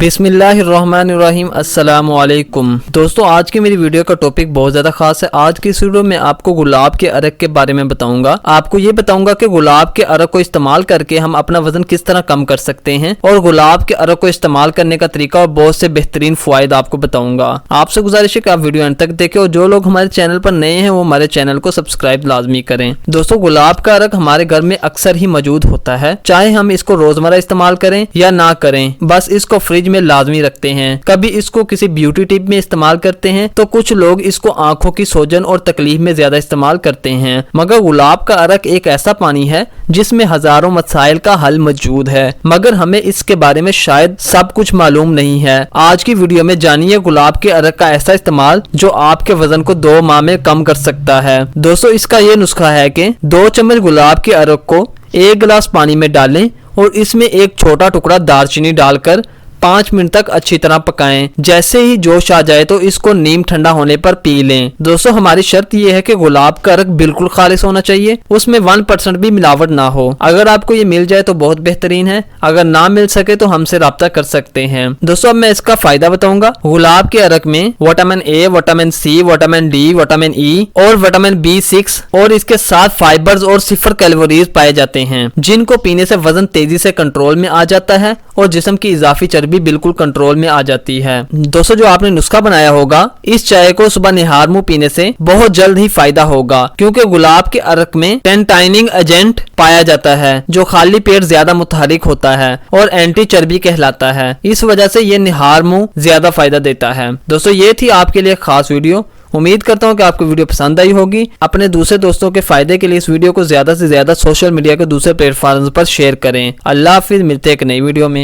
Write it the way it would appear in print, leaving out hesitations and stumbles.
बिस्मिल्लाहिर्रहमानिर्रहीम। अस्सलाम वालेकुम दोस्तों, आज की मेरी वीडियो का टॉपिक बहुत ज़्यादा खास है। आज की इस वीडियो में आपको गुलाब के अरक के बारे में बताऊंगा। आपको ये बताऊंगा कि गुलाब के अरक को इस्तेमाल करके हम अपना वजन किस तरह कम कर सकते हैं और गुलाब के अरक को इस्तेमाल करने का तरीका और बहुत से बेहतरीन फ़वाइद आपको बताऊंगा। आपसे गुजारिश है कि आप वीडियो अंत तक देखें और जो लोग हमारे चैनल पर नए हैं वो हमारे चैनल को सब्सक्राइब लाजमी करें। दोस्तों, गुलाब का अरक हमारे घर में अक्सर ही मौजूद होता है, चाहे हम इसको रोजमर्रा इस्तेमाल करें या ना करें, बस इसको फ्रिज में लाजमी रखते हैं। कभी इसको किसी ब्यूटी टिप में इस्तेमाल करते हैं तो कुछ लोग इसको आंखों की सोजन और तकलीफ में ज्यादा इस्तेमाल करते हैं। मगर गुलाब का अरक एक ऐसा पानी है जिसमें हजारों मसाइल का हल मौजूद है, मगर हमें इसके बारे में शायद सब कुछ मालूम नहीं है। आज की वीडियो में जानिए गुलाब के अरक का ऐसा इस्तेमाल जो आपके वजन को 2 माह में कम कर सकता है। दोस्तों, इसका ये नुस्खा है कि 2 चम्मच गुलाब के अरक को 1 गिलास पानी में डालें और इसमें एक छोटा टुकड़ा दालचीनी डालकर 5 मिनट तक अच्छी तरह पकाएं। जैसे ही जोश आ जाए तो इसको नीम ठंडा होने पर पी लें। दोस्तों, हमारी शर्त यह है कि गुलाब का अरक बिल्कुल खालिस होना चाहिए, उसमें 1% भी मिलावट ना हो। अगर आपको ये मिल जाए तो बहुत बेहतरीन है, अगर ना मिल सके तो हमसे राब्ता कर सकते हैं। दोस्तों, अब मैं इसका फायदा बताऊंगा। गुलाब के अरक में vitamin A, vitamin C, vitamin D, vitamin E और विटामिन B6 और इसके साथ फाइबर्स और 0 कैलोरीज पाए जाते हैं, जिनको पीने से वजन तेजी से कंट्रोल में आ जाता है और जिस्म की इजाफी चर्बी बिल्कुल कंट्रोल में आ जाती है। दोस्तों, जो आपने नुस्खा बनाया होगा, इस चाय को सुबह निहार मुंह पीने से बहुत जल्द ही फायदा होगा, क्योंकि गुलाब के अरक में टेंटाइनिंग एजेंट पाया जाता है जो खाली पेट ज्यादा मुतहरिक होता है और एंटी चर्बी कहलाता है। इस वजह से ये निहार मुंह ज्यादा फायदा देता है। दोस्तों, ये थी आपके लिए खास वीडियो। उम्मीद करता हूँ कि आपको वीडियो पसंद आई होगी। अपने दूसरे दोस्तों के फायदे के लिए इस वीडियो को ज्यादा से ज्यादा सोशल मीडिया के दूसरे प्लेटफॉर्म पर शेयर करें। अल्लाह हाफिज, मिलते हैं एक नई वीडियो में।